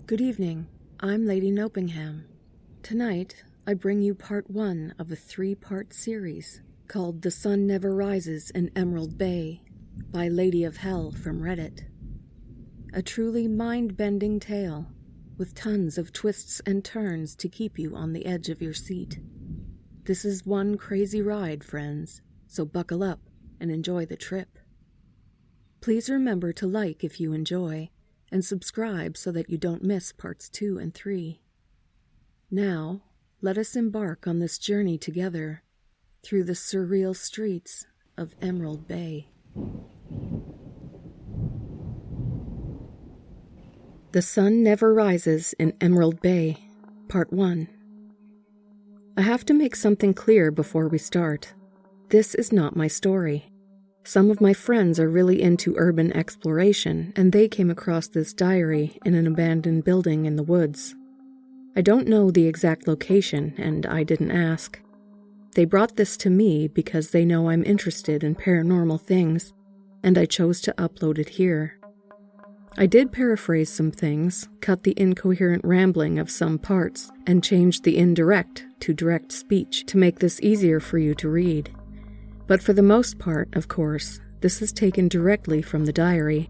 Good evening, I'm Lady Nopeingham. Tonight, I bring you part 1 of a 3-part series called The Sun Never Rises in Emerald Bay by Lady of Hell from Reddit. A truly mind-bending tale with tons of twists and turns to keep you on the edge of your seat. This is one crazy ride, friends, so buckle up and enjoy the trip. Please remember to like if you enjoy, and subscribe so that you don't miss parts 2 and 3. Now, let us embark on this journey together through the surreal streets of Emerald Bay. The Sun Never Rises in Emerald Bay, Part 1. I have to make something clear before we start. This is not my story. Some of my friends are really into urban exploration, and they came across this diary in an abandoned building in the woods. I don't know the exact location, and I didn't ask. They brought this to me because they know I'm interested in paranormal things, and I chose to upload it here. I did paraphrase some things, cut the incoherent rambling of some parts, and changed the indirect to direct speech to make this easier for you to read. But for the most part, of course, this is taken directly from the diary.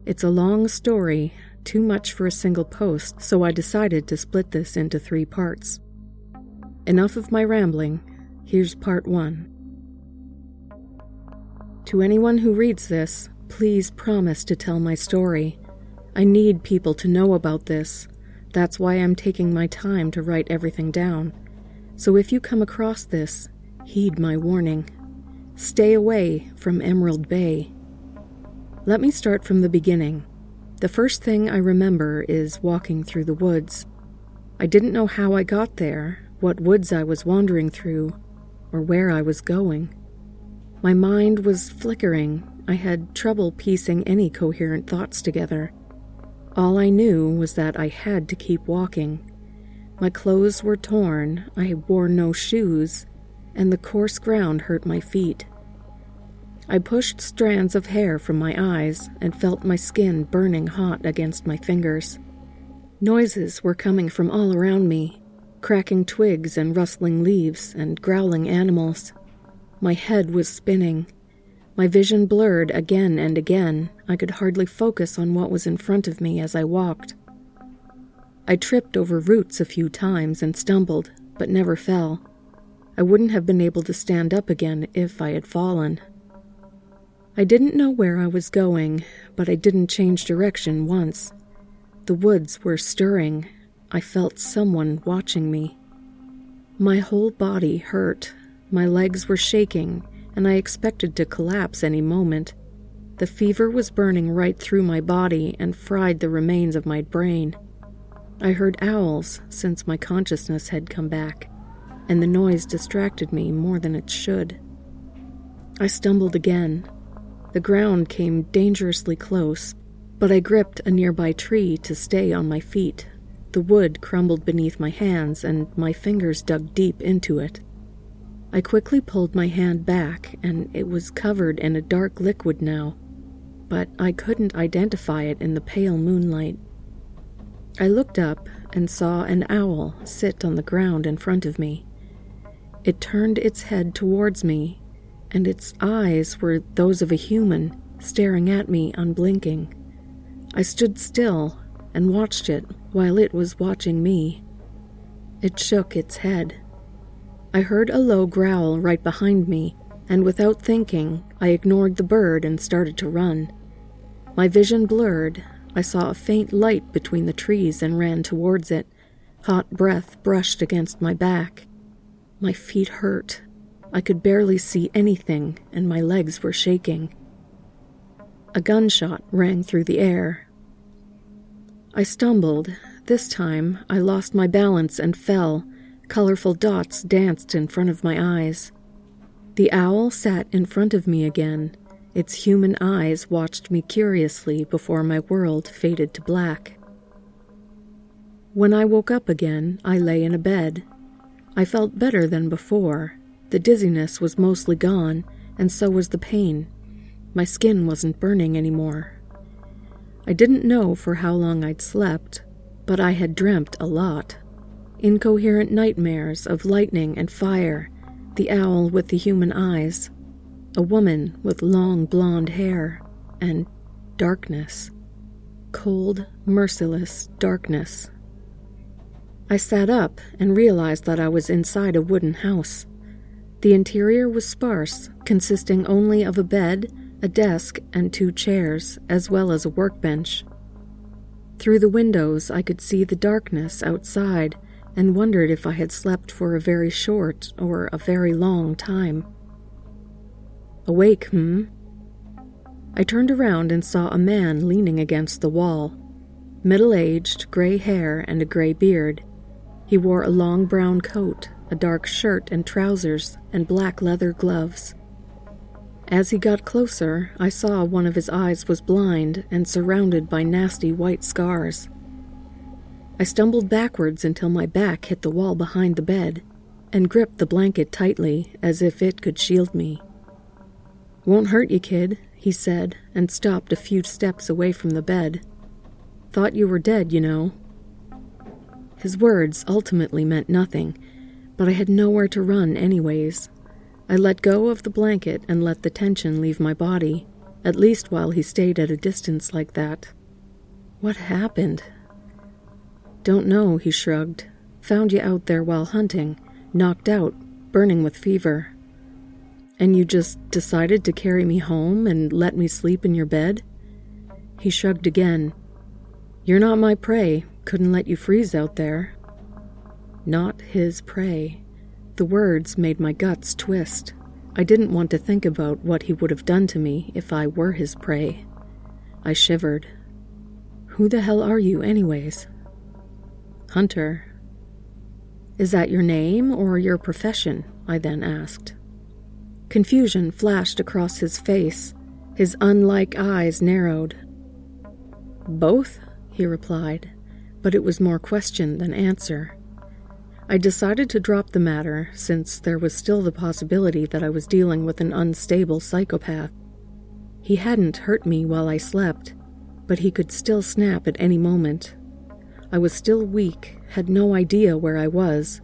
It's a long story, too much for a single post, so I decided to split this into 3 parts. Enough of my rambling, here's part 1. To anyone who reads this, please promise to tell my story. I need people to know about this. That's why I'm taking my time to write everything down. So if you come across this, heed my warning. Stay away from Emerald Bay. Let me start from the beginning. The first thing I remember is walking through the woods. I didn't know how I got there, what woods I was wandering through, or where I was going. My mind was flickering. I had trouble piecing any coherent thoughts together. All I knew was that I had to keep walking. My clothes were torn, I wore no shoes, and the coarse ground hurt my feet. I pushed strands of hair from my eyes and felt my skin burning hot against my fingers. Noises were coming from all around me, cracking twigs and rustling leaves and growling animals. My head was spinning. My vision blurred again and again. I could hardly focus on what was in front of me as I walked. I tripped over roots a few times and stumbled, but never fell. I wouldn't have been able to stand up again if I had fallen. I didn't know where I was going, but I didn't change direction once. The woods were stirring. I felt someone watching me. My whole body hurt. My legs were shaking, and I expected to collapse any moment. The fever was burning right through my body and fried the remains of my brain. I heard owls since my consciousness had come back, and the noise distracted me more than it should. I stumbled again. The ground came dangerously close, but I gripped a nearby tree to stay on my feet. The wood crumbled beneath my hands, and my fingers dug deep into it. I quickly pulled my hand back, and it was covered in a dark liquid now, but I couldn't identify it in the pale moonlight. I looked up and saw an owl sit on the ground in front of me. It turned its head towards me, and its eyes were those of a human, staring at me unblinking. I stood still and watched it while it was watching me. It shook its head. I heard a low growl right behind me, and without thinking, I ignored the bird and started to run. My vision blurred. I saw a faint light between the trees and ran towards it. Hot breath brushed against my back. My feet hurt. I could barely see anything, and my legs were shaking. A gunshot rang through the air. I stumbled. This time, I lost my balance and fell. Colorful dots danced in front of my eyes. The owl sat in front of me again. Its human eyes watched me curiously before my world faded to black. When I woke up again, I lay in a bed. I felt better than before. The dizziness was mostly gone, and so was the pain. My skin wasn't burning anymore. I didn't know for how long I'd slept. but I had dreamt a lot. Incoherent nightmares of lightning and fire, the owl with the human eyes, a woman with long blonde hair, and darkness. Cold, merciless darkness. I sat up and realized that I was inside a wooden house. The interior was sparse, consisting only of a bed, a desk, and 2 chairs, as well as a workbench. Through the windows I could see the darkness outside and wondered if I had slept for a very short or a very long time. Awake, I turned around and saw a man leaning against the wall. Middle-aged, gray hair and a gray beard. He wore a long brown coat, a dark shirt and trousers, and black leather gloves. As he got closer, I saw one of his eyes was blind and surrounded by nasty white scars. I stumbled backwards until my back hit the wall behind the bed, and gripped the blanket tightly as if it could shield me. "Won't hurt you, kid," he said, and stopped a few steps away from the bed. "Thought you were dead, you know." His words ultimately meant nothing, but I had nowhere to run anyways. I let go of the blanket and let the tension leave my body, at least while he stayed at a distance like that. What happened? "Don't know," he shrugged. "Found you out there while hunting, knocked out, burning with fever." "And you just decided to carry me home and let me sleep in your bed?" He shrugged again. "You're not my prey. Couldn't let you freeze out there." Not his prey. The words made my guts twist. I didn't want to think about what he would have done to me if I were his prey. I shivered. "Who the hell are you, anyways?" "Hunter." "Is that your name or your profession?" I then asked. Confusion flashed across his face. His unlike eyes narrowed. "Both," he replied, but it was more question than answer. I decided to drop the matter, since there was still the possibility that I was dealing with an unstable psychopath. He hadn't hurt me while I slept, but he could still snap at any moment. I was still weak, had no idea where I was,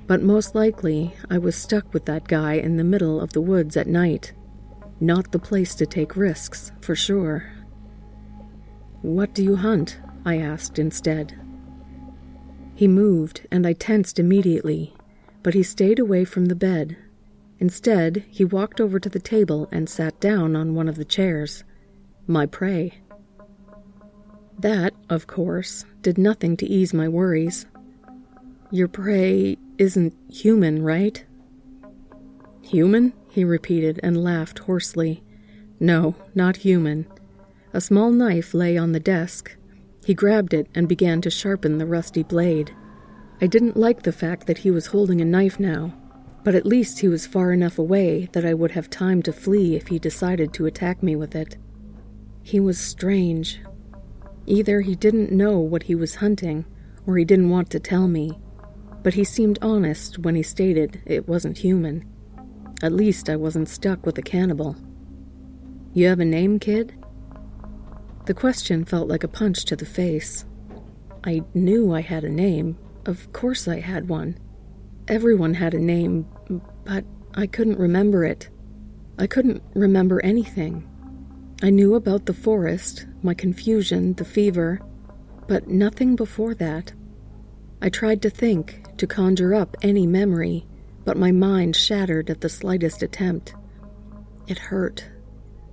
but most likely I was stuck with that guy in the middle of the woods at night. Not the place to take risks, for sure. "What do you hunt?" I asked instead. He moved, and I tensed immediately, but he stayed away from the bed. Instead, he walked over to the table and sat down on one of the chairs. My prey. That, of course, did nothing to ease my worries. "Your prey isn't human, right?" "Human?" he repeated and laughed hoarsely. "No, not human." A small knife lay on the desk. He grabbed it and began to sharpen the rusty blade. I didn't like the fact that he was holding a knife now, but at least he was far enough away that I would have time to flee if he decided to attack me with it. He was strange. Either he didn't know what he was hunting, or he didn't want to tell me, but he seemed honest when he stated it wasn't human. At least I wasn't stuck with a cannibal. "You have a name, kid?" The question felt like a punch to the face. I knew I had a name. Of course I had one. Everyone had a name, but I couldn't remember it. I couldn't remember anything. I knew about the forest, my confusion, the fever, but nothing before that. I tried to think, to conjure up any memory, but my mind shattered at the slightest attempt. It hurt.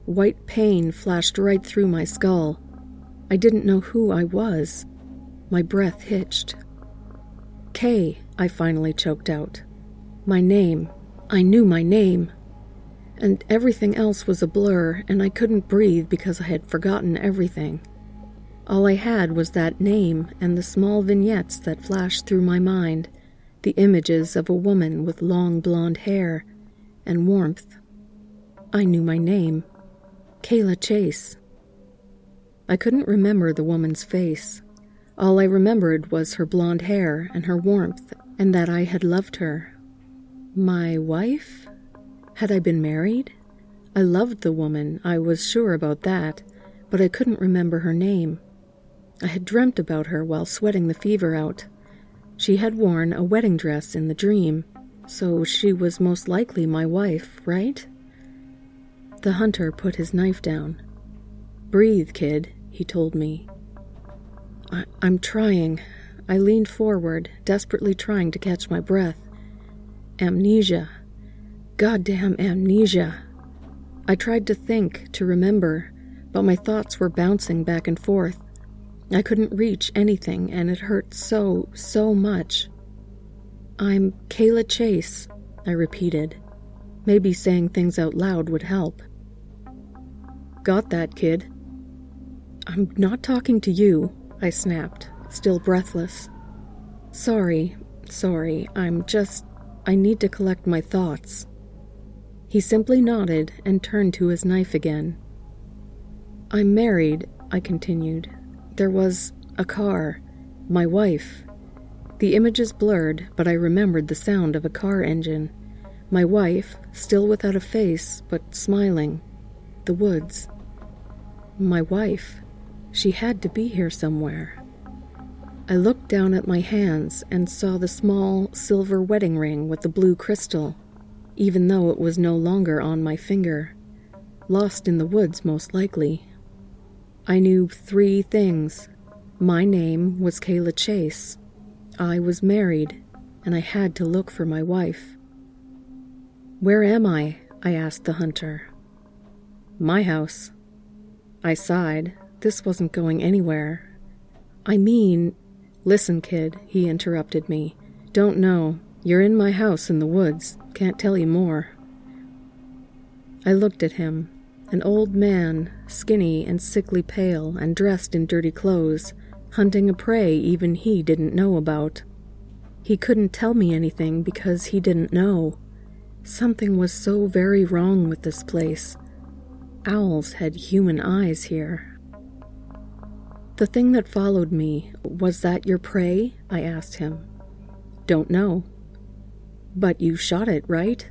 White pain flashed right through my skull. I didn't know who I was. My breath hitched. "Kay," I finally choked out. My name. I knew my name. And everything else was a blur, and I couldn't breathe because I had forgotten everything. All I had was that name and the small vignettes that flashed through my mind, the images of a woman with long blonde hair and warmth. I knew my name. Kayla Chase. I couldn't remember the woman's face. All I remembered was her blonde hair and her warmth, and that I had loved her. My wife? Had I been married? I loved the woman, I was sure about that, but I couldn't remember her name. I had dreamt about her while sweating the fever out. She had worn a wedding dress in the dream, so she was most likely my wife, right? The hunter put his knife down. "Breathe, kid," he told me. I'm trying. I leaned forward, desperately trying to catch my breath. Amnesia. Goddamn amnesia. I tried to think, to remember, but my thoughts were bouncing back and forth. I couldn't reach anything, and it hurt so much. "I'm Kayla Chase," I repeated. Maybe saying things out loud would help. "Got that, kid?" "I'm not talking to you," I snapped, still breathless. Sorry, I need to collect my thoughts." He simply nodded and turned to his knife again. "I'm married," I continued. "There was a car. My wife." The images blurred, but I remembered the sound of a car engine. My wife, still without a face, but smiling. The woods. My wife. She had to be here somewhere. I looked down at my hands and saw the small silver wedding ring with the blue crystal, even though it was no longer on my finger. Lost in the woods, most likely. I knew 3 things. My name was Kayla Chase. I was married, and I had to look for my wife. "Where am I?" I asked the hunter. "My house." I sighed. This wasn't going anywhere. "I mean..." "Listen, kid," he interrupted me. "Don't know. You're in my house in the woods. Can't tell you more." I looked at him. An old man, skinny and sickly pale and dressed in dirty clothes, hunting a prey even he didn't know about. He couldn't tell me anything because he didn't know. Something was so very wrong with this place. Owls had human eyes here. "The thing that followed me, was that your prey?" I asked him. "Don't know." "But you shot it, right?"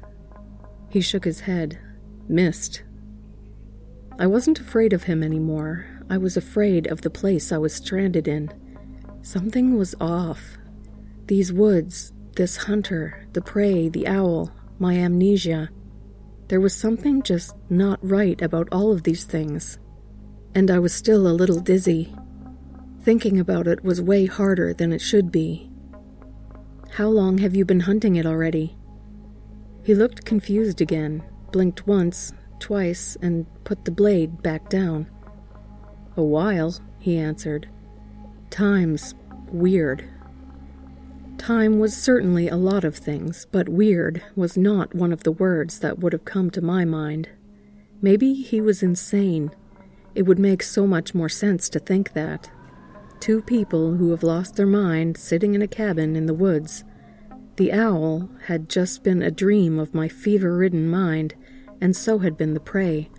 He shook his head. "Missed." I wasn't afraid of him anymore. I was afraid of the place I was stranded in. Something was off. These woods, this hunter, the prey, the owl, my amnesia. There was something just not right about all of these things. And I was still a little dizzy. Thinking about it was way harder than it should be. "How long have you been hunting it already?" He looked confused again, blinked once, twice, and put the blade back down. "A while," he answered. "Time's weird." Time was certainly a lot of things, but weird was not one of the words that would have come to my mind. Maybe he was insane. It would make so much more sense to think that. 2 people who have lost their mind sitting in a cabin in the woods. The owl had just been a dream of my fever-ridden mind, and so had been the prey.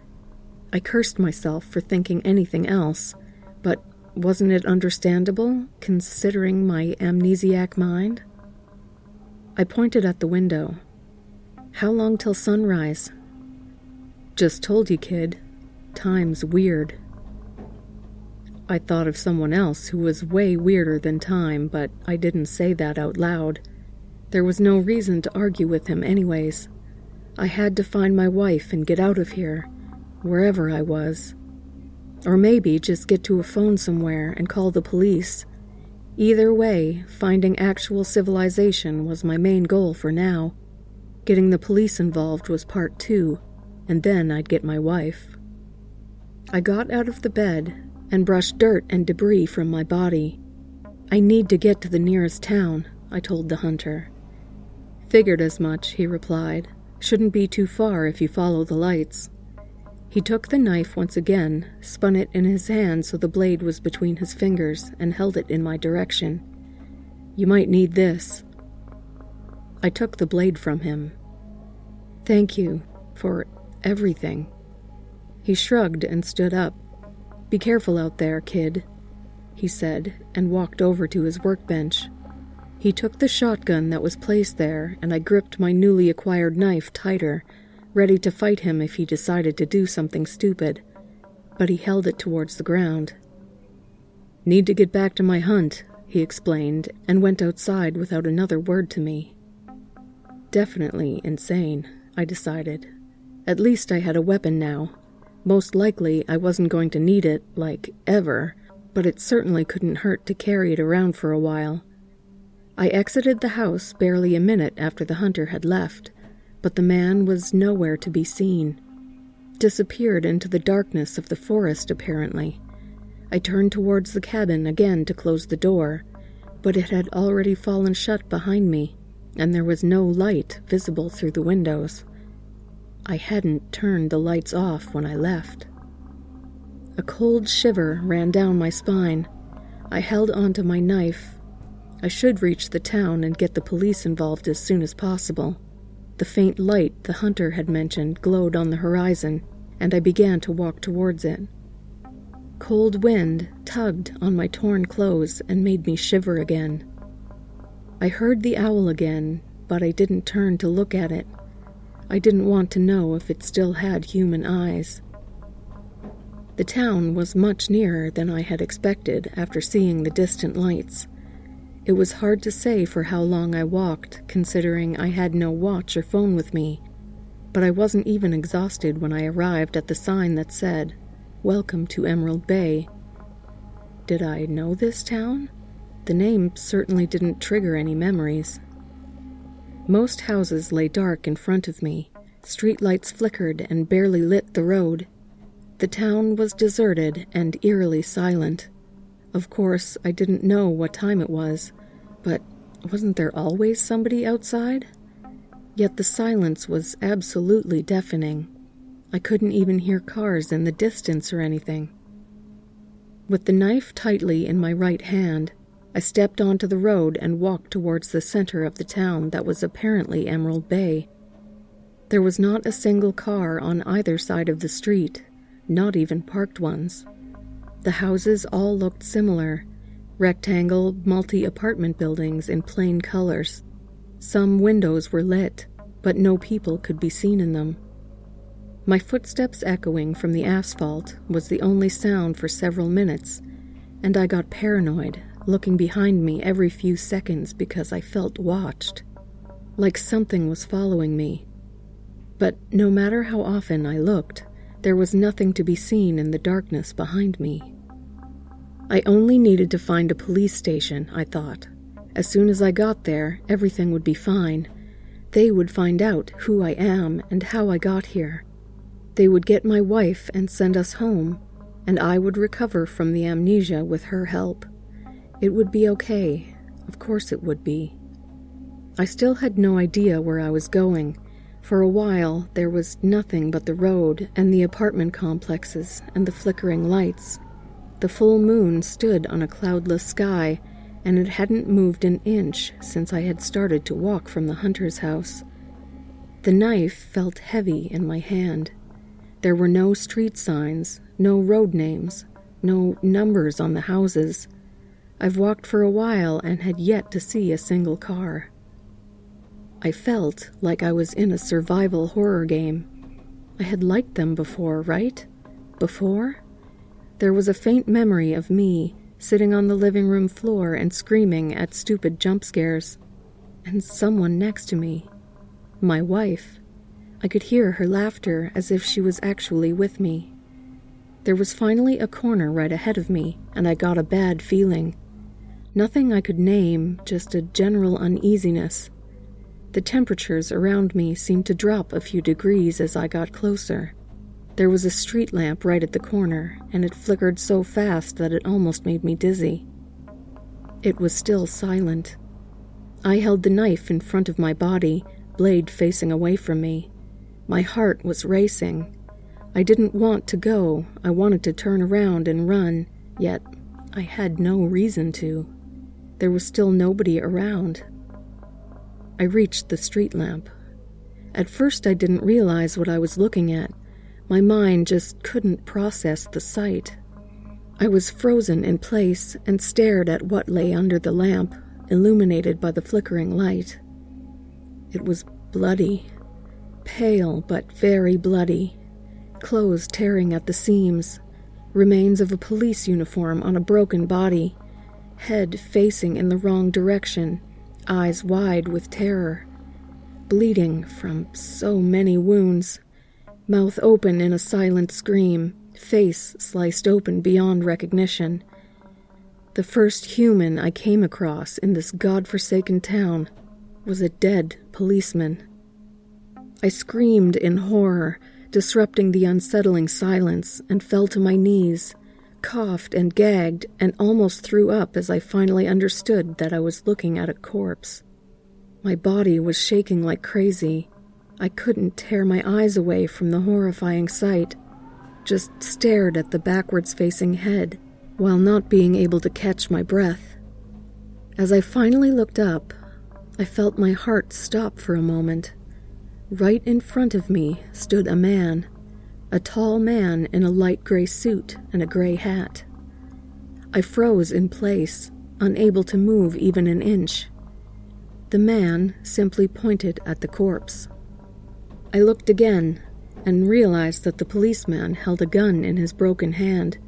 I cursed myself for thinking anything else, but wasn't it understandable, considering my amnesiac mind? I pointed at the window. "How long till sunrise?" "Just told you, kid. Time's weird." I thought of someone else who was way weirder than time, but I didn't say that out loud. There was no reason to argue with him anyways. I had to find my wife and get out of here, wherever I was. Or maybe just get to a phone somewhere and call the police. Either way, finding actual civilization was my main goal for now. Getting the police involved was part 2, and then I'd get my wife. I got out of the bed and brushed dirt and debris from my body. "I need to get to the nearest town," I told the hunter. "Figured as much," he replied. "Shouldn't be too far if you follow the lights." He took the knife once again, spun it in his hand so the blade was between his fingers, and held it in my direction. "You might need this." I took the blade from him. "Thank you for everything." He shrugged and stood up. "Be careful out there, kid," he said, and walked over to his workbench. He took the shotgun that was placed there, and I gripped my newly acquired knife tighter, ready to fight him if he decided to do something stupid, but he held it towards the ground. "Need to get back to my hunt," he explained, and went outside without another word to me. Definitely insane, I decided. At least I had a weapon now. Most likely I wasn't going to need it, ever, but it certainly couldn't hurt to carry it around for a while. I exited the house barely a minute after the hunter had left, but the man was nowhere to be seen. Disappeared into the darkness of the forest, apparently. I turned towards the cabin again to close the door, but it had already fallen shut behind me, and there was no light visible through the windows. I hadn't turned the lights off when I left. A cold shiver ran down my spine. I held onto my knife. I should reach the town and get the police involved as soon as possible. The faint light the hunter had mentioned glowed on the horizon, and I began to walk towards it. Cold wind tugged on my torn clothes and made me shiver again. I heard the owl again, but I didn't turn to look at it. I didn't want to know if it still had human eyes. The town was much nearer than I had expected after seeing the distant lights. It was hard to say for how long I walked, considering I had no watch or phone with me, but I wasn't even exhausted when I arrived at the sign that said, "Welcome to Emerald Bay." Did I know this town? The name certainly didn't trigger any memories. Most houses lay dark in front of me. Streetlights flickered and barely lit the road. The town was deserted and eerily silent. Of course, I didn't know what time it was, but wasn't there always somebody outside? Yet the silence was absolutely deafening. I couldn't even hear cars in the distance or anything. With the knife tightly in my right hand, I stepped onto the road and walked towards the center of the town that was apparently Emerald Bay. There was not a single car on either side of the street, not even parked ones. The houses all looked similar, rectangle, multi-apartment buildings in plain colors. Some windows were lit, but no people could be seen in them. My footsteps echoing from the asphalt was the only sound for several minutes, and I got paranoid, looking behind me every few seconds because I felt watched, like something was following me. But no matter how often I looked, there was nothing to be seen in the darkness behind me. I only needed to find a police station, I thought. As soon as I got there, everything would be fine. They would find out who I am and how I got here. They would get my wife and send us home, and I would recover from the amnesia with her help. It would be okay. Of course it would be. I still had no idea where I was going. For a while, there was nothing but the road and the apartment complexes and the flickering lights. The full moon stood on a cloudless sky, and it hadn't moved an inch since I had started to walk from the hunter's house. The knife felt heavy in my hand. There were no street signs, no road names, no numbers on the houses. I've walked for a while and had yet to see a single car. I felt like I was in a survival horror game. I had liked them before, right? Before? There was a faint memory of me sitting on the living room floor and screaming at stupid jump scares. And someone next to me. My wife. I could hear her laughter as if she was actually with me. There was finally a corner right ahead of me, and I got a bad feeling. Nothing I could name, just a general uneasiness. The temperatures around me seemed to drop a few degrees as I got closer. There was a street lamp right at the corner, and it flickered so fast that it almost made me dizzy. It was still silent. I held the knife in front of my body, blade facing away from me. My heart was racing. I didn't want to go. I wanted to turn around and run, yet I had no reason to. There was still nobody around. I reached the street lamp. At first I didn't realize what I was looking at. My mind just couldn't process the sight. I was frozen in place and stared at what lay under the lamp, illuminated by the flickering light. It was bloody, pale but very bloody, clothes tearing at the seams, Remains of a police uniform on a broken body, head facing in the wrong direction, eyes wide with terror. Bleeding from so many wounds, mouth open in a silent scream, face sliced open beyond recognition. The first human I came across in this godforsaken town was a dead policeman. I screamed in horror, disrupting the unsettling silence, and fell to my knees, coughed and gagged, and almost threw up as I finally understood that I was looking at a corpse. My body was shaking like crazy. I couldn't tear my eyes away from the horrifying sight, just stared at the backwards-facing head, while not being able to catch my breath. As I finally looked up, I felt my heart stop for a moment. Right in front of me stood a man, a tall man in a light gray suit and a gray hat. I froze in place, unable to move even an inch. The man simply pointed at the corpse. I looked again and realized that the policeman held a gun in his broken hand.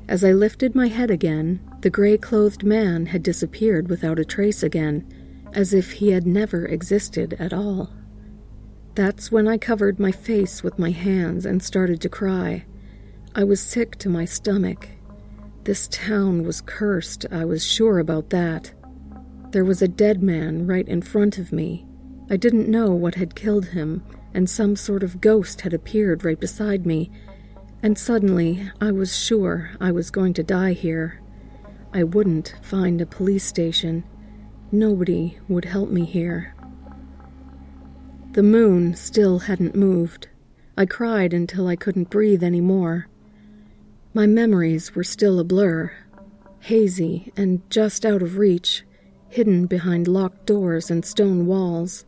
As I lifted my head again, the gray-clothed man had disappeared without a trace again, as if he had never existed at all. That's when I covered my face with my hands and started to cry. I was sick to my stomach. This town was cursed, I was sure about that. There was a dead man right in front of me. I didn't know what had killed him, and some sort of ghost had appeared right beside me, and suddenly I was sure I was going to die here. I wouldn't find a police station. Nobody would help me here. The moon still hadn't moved. I cried until I couldn't breathe anymore. My memories were still a blur, hazy and just out of reach, hidden behind locked doors and stone walls.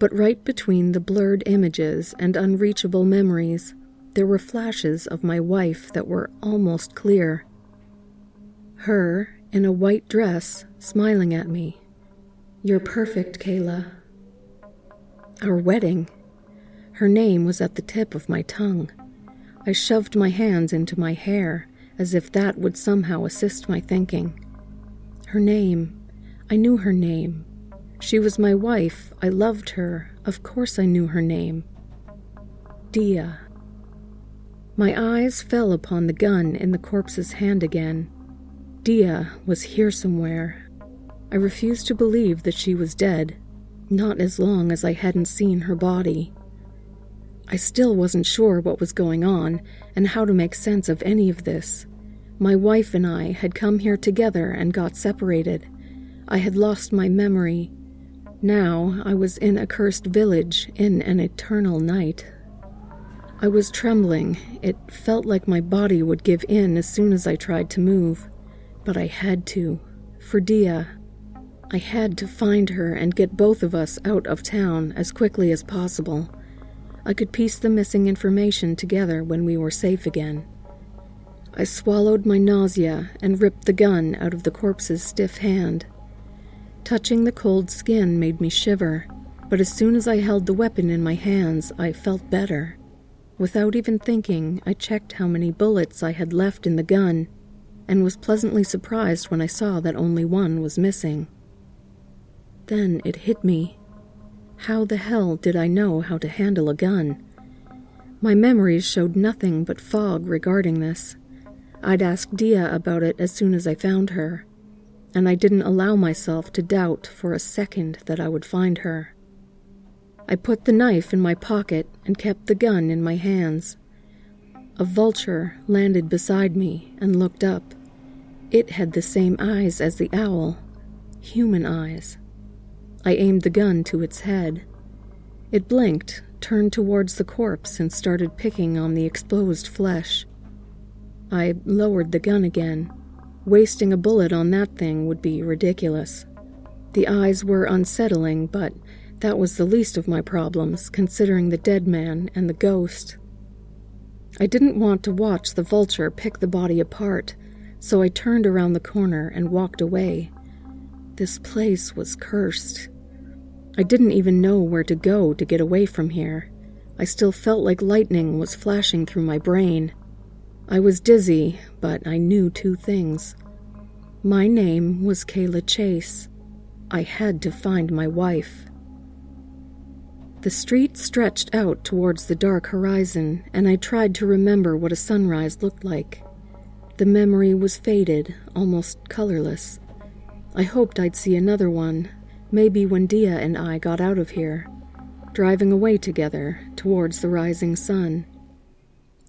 But right between the blurred images and unreachable memories, there were flashes of my wife that were almost clear. Her, in a white dress, smiling at me. "You're perfect, Kayla." Our wedding. Her name was at the tip of my tongue. I shoved my hands into my hair, as if that would somehow assist my thinking. Her name. I knew her name. She was my wife. I loved her. Of course I knew her name. Dia. My eyes fell upon the gun in the corpse's hand again. Dia was here somewhere. I refused to believe that she was dead, not as long as I hadn't seen her body. I still wasn't sure what was going on and how to make sense of any of this. My wife and I had come here together and got separated. I had lost my memory. Now I was in a cursed village in an eternal night. I was trembling. It felt like my body would give in as soon as I tried to move. But I had to. For Dia. I had to find her and get both of us out of town as quickly as possible. I could piece the missing information together when we were safe again. I swallowed my nausea and ripped the gun out of the corpse's stiff hand. Touching the cold skin made me shiver, but as soon as I held the weapon in my hands, I felt better. Without even thinking, I checked how many bullets I had left in the gun, and was pleasantly surprised when I saw that only one was missing. Then it hit me. How the hell did I know how to handle a gun? My memories showed nothing but fog regarding this. I'd ask Dia about it as soon as I found her, and I didn't allow myself to doubt for a second that I would find her. I put the knife in my pocket and kept the gun in my hands. A vulture landed beside me and looked up. It had the same eyes as the owl, human eyes. I aimed the gun to its head. It blinked, turned towards the corpse, and started picking on the exposed flesh. I lowered the gun again. Wasting a bullet on that thing would be ridiculous. The eyes were unsettling, but that was the least of my problems, considering the dead man and the ghost. I didn't want to watch the vulture pick the body apart, so I turned around the corner and walked away. This place was cursed. I didn't even know where to go to get away from here. I still felt like lightning was flashing through my brain. I was dizzy, but I knew two things. My name was Kayla Chase. I had to find my wife. The street stretched out towards the dark horizon, and I tried to remember what a sunrise looked like. The memory was faded, almost colorless. I hoped I'd see another one, maybe when Dia and I got out of here, driving away together towards the rising sun.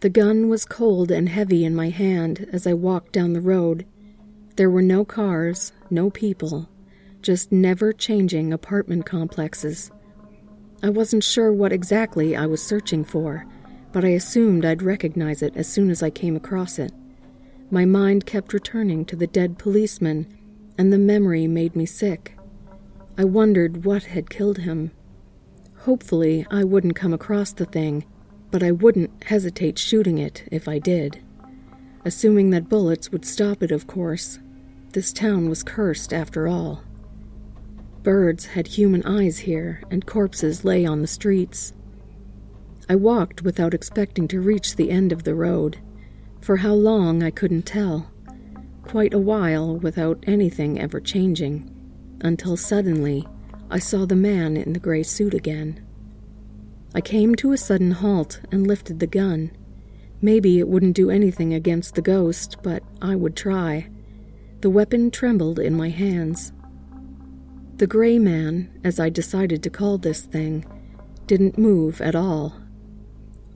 The gun was cold and heavy in my hand as I walked down the road. There were no cars, no people, just never-changing apartment complexes. I wasn't sure what exactly I was searching for, but I assumed I'd recognize it as soon as I came across it. My mind kept returning to the dead policeman, and the memory made me sick. I wondered what had killed him. Hopefully, I wouldn't come across the thing, but I wouldn't hesitate shooting it if I did. Assuming that bullets would stop it, of course. This town was cursed after all. Birds had human eyes here, and corpses lay on the streets. I walked without expecting to reach the end of the road. For how long, I couldn't tell. Quite a while without anything ever changing, until suddenly I saw the man in the gray suit again. I came to a sudden halt and lifted the gun. Maybe it wouldn't do anything against the ghost, but I would try. The weapon trembled in my hands. The gray man, as I decided to call this thing, didn't move at all.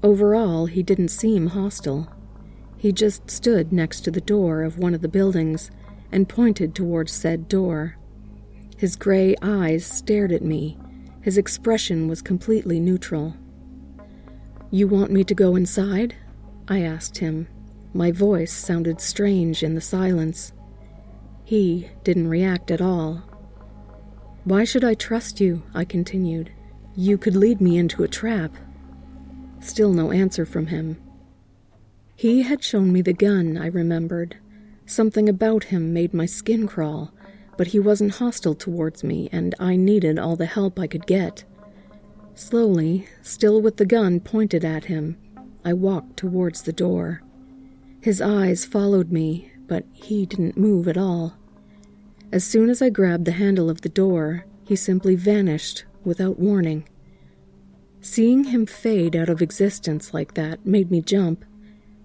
Overall, he didn't seem hostile. He just stood next to the door of one of the buildings and pointed towards said door. His gray eyes stared at me. His expression was completely neutral. "You want me to go inside?" I asked him. My voice sounded strange in the silence. He didn't react at all. "Why should I trust you?" I continued. "You could lead me into a trap." Still no answer from him. He had shown me the gun, I remembered. Something about him made my skin crawl, but he wasn't hostile towards me, and I needed all the help I could get. Slowly, still with the gun pointed at him, I walked towards the door. His eyes followed me, but he didn't move at all. As soon as I grabbed the handle of the door, he simply vanished without warning. Seeing him fade out of existence like that made me jump,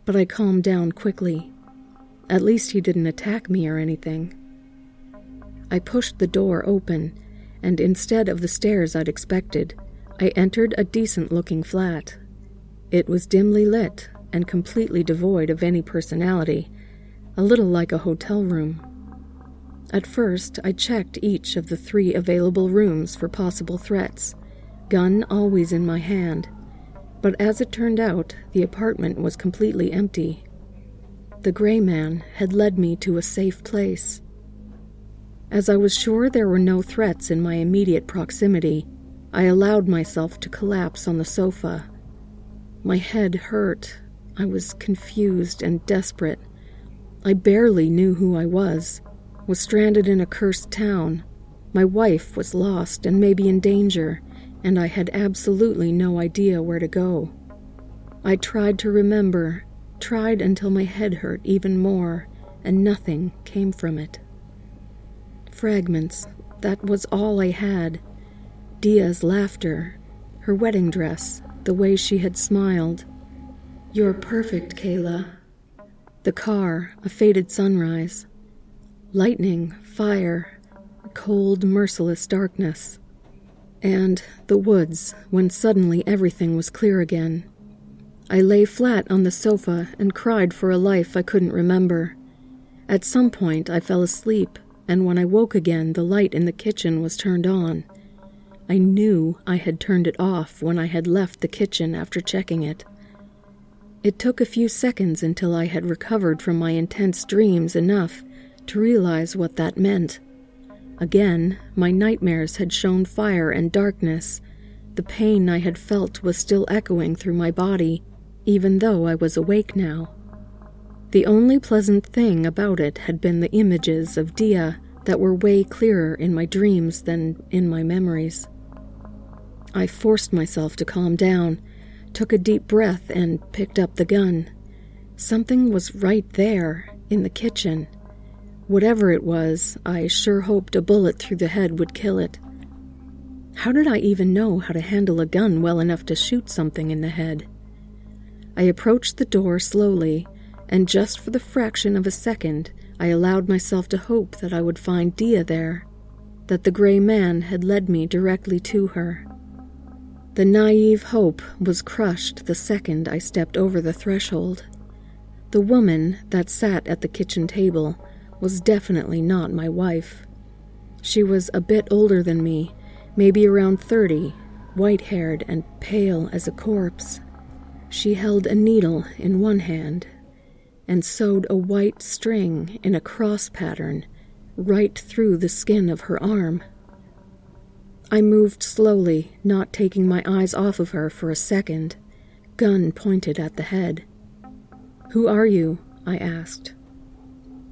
but I calmed down quickly. At least he didn't attack me or anything. I pushed the door open, and instead of the stairs I'd expected, I entered a decent-looking flat. It was dimly lit and completely devoid of any personality, a little like a hotel room. At first, I checked each of the 3 available rooms for possible threats, gun always in my hand. But as it turned out, the apartment was completely empty. The gray man had led me to a safe place. As I was sure there were no threats in my immediate proximity, I allowed myself to collapse on the sofa. My head hurt. I was confused and desperate. I barely knew who I was stranded in a cursed town. My wife was lost and maybe in danger, and I had absolutely no idea where to go. I tried to remember, tried until my head hurt even more, and nothing came from it. Fragments, that was all I had. Dia's laughter, her wedding dress, the way she had smiled. "You're perfect, Kayla." The car, a faded sunrise. Lightning, fire, cold, merciless darkness. And the woods, when suddenly everything was clear again. I lay flat on the sofa and cried for a life I couldn't remember. At some point I fell asleep, and when I woke again, the light in the kitchen was turned on. I knew I had turned it off when I had left the kitchen after checking it. It took a few seconds until I had recovered from my intense dreams enough to realize what that meant. Again, my nightmares had shown fire and darkness. The pain I had felt was still echoing through my body, even though I was awake now. The only pleasant thing about it had been the images of Dia that were way clearer in my dreams than in my memories. I forced myself to calm down, took a deep breath, and picked up the gun. Something was right there, in the kitchen. Whatever it was, I sure hoped a bullet through the head would kill it. How did I even know how to handle a gun well enough to shoot something in the head? I approached the door slowly, and just for the fraction of a second, I allowed myself to hope that I would find Dia there, that the gray man had led me directly to her. The naive hope was crushed the second I stepped over the threshold. The woman that sat at the kitchen table was definitely not my wife. She was a bit older than me, maybe around 30, white-haired and pale as a corpse. She held a needle in one hand and sewed a white string in a cross pattern right through the skin of her arm. I moved slowly, not taking my eyes off of her for a second, gun pointed at the head. "Who are you?" I asked.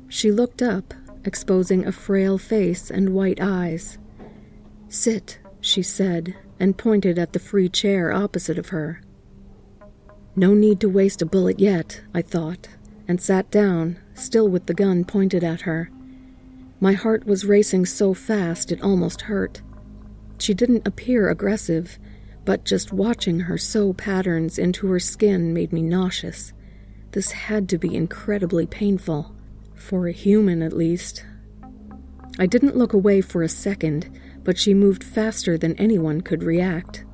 She looked up, exposing a frail face and white eyes. "Sit," she said, and pointed at the free chair opposite of her. No need to waste a bullet yet, I thought, and sat down, still with the gun pointed at her. My heart was racing so fast it almost hurt. She didn't appear aggressive, but just watching her sew patterns into her skin made me nauseous. This had to be incredibly painful, for a human at least. I didn't look away for a second, but she moved faster than anyone could react.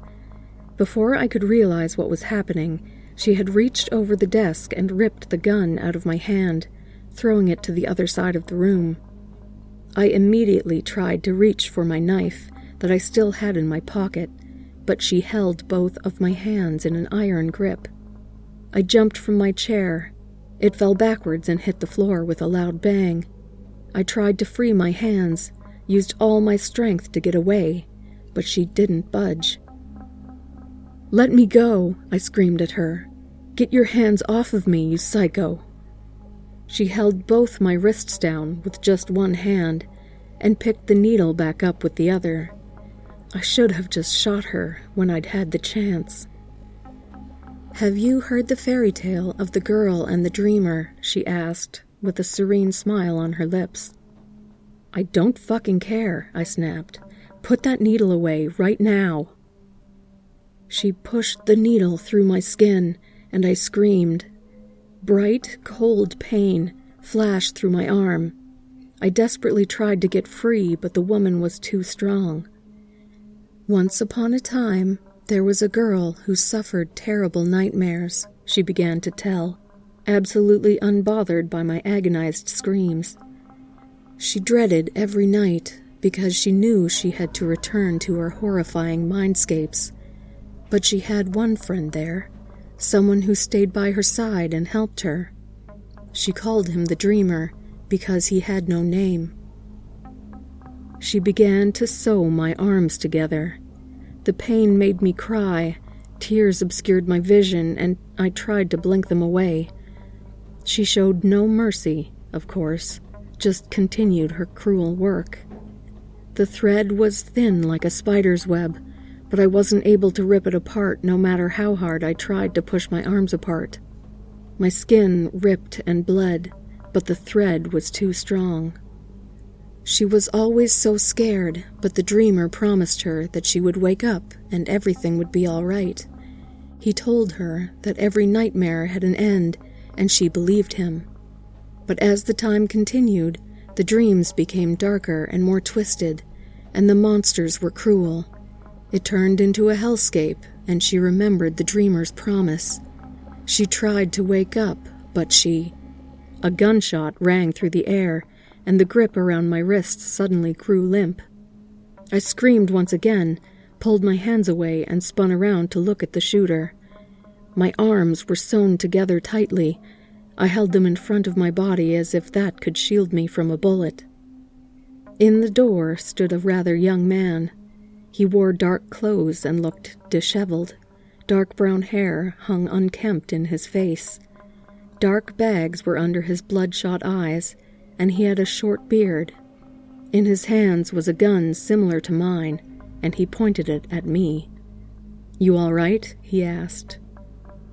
Before I could realize what was happening, she had reached over the desk and ripped the gun out of my hand, throwing it to the other side of the room. I immediately tried to reach for my knife that I still had in my pocket, but she held both of my hands in an iron grip. I jumped from my chair. It fell backwards and hit the floor with a loud bang. I tried to free my hands, used all my strength to get away, but she didn't budge. "Let me go," I screamed at her. "Get your hands off of me, you psycho." She held both my wrists down with just one hand and picked the needle back up with the other. I should have just shot her when I'd had the chance. "Have you heard the fairy tale of the girl and the dreamer?" she asked, with a serene smile on her lips. "I don't fucking care," I snapped. "Put that needle away right now." She pushed the needle through my skin, and I screamed. Bright, cold pain flashed through my arm. I desperately tried to get free, but the woman was too strong. "Once upon a time, there was a girl who suffered terrible nightmares," she began to tell, absolutely unbothered by my agonized screams. She dreaded every night because she knew she had to return to her horrifying mindscapes. But she had one friend there, someone who stayed by her side and helped her. She called him the Dreamer because he had no name. She began to sew my arms together. The pain made me cry, tears obscured my vision, and I tried to blink them away. She showed no mercy, of course, just continued her cruel work. The thread was thin like a spider's web, but I wasn't able to rip it apart no matter how hard I tried to push my arms apart. My skin ripped and bled, but the thread was too strong. She was always so scared, but the dreamer promised her that she would wake up and everything would be all right. He told her that every nightmare had an end, and she believed him. But as the time continued, the dreams became darker and more twisted, and the monsters were cruel. It turned into a hellscape, and she remembered the dreamer's promise. She tried to wake up, but A gunshot rang through the air, and the grip around my wrist suddenly grew limp. I screamed once again, pulled my hands away, and spun around to look at the shooter. My arms were sewn together tightly. I held them in front of my body as if that could shield me from a bullet. In the door stood a rather young man. He wore dark clothes and looked disheveled. Dark brown hair hung unkempt in his face. Dark bags were under his bloodshot eyes, and he had a short beard. In his hands was a gun similar to mine, and he pointed it at me. "You all right?" he asked.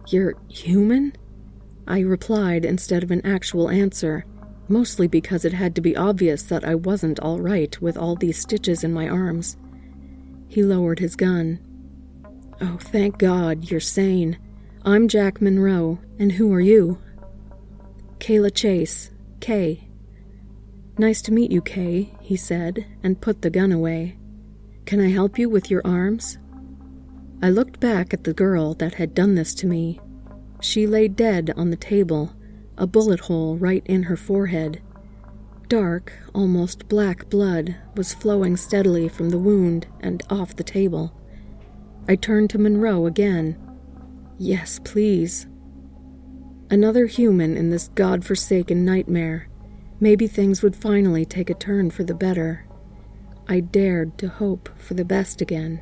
"You're human?" I replied instead of an actual answer, mostly because it had to be obvious that I wasn't all right with all these stitches in my arms. He lowered his gun. "Oh, thank God, you're sane. I'm Jack Monroe, and who are you?" "Kayla Chase, Kay." "Nice to meet you, Kay," he said, and put the gun away. "Can I help you with your arms?" I looked back at the girl that had done this to me. She lay dead on the table, a bullet hole right in her forehead. Dark, almost black blood was flowing steadily from the wound and off the table. I turned to Monroe again. "Yes, please." Another human in this God-forsaken nightmare. Maybe things would finally take a turn for the better. I dared to hope for the best again.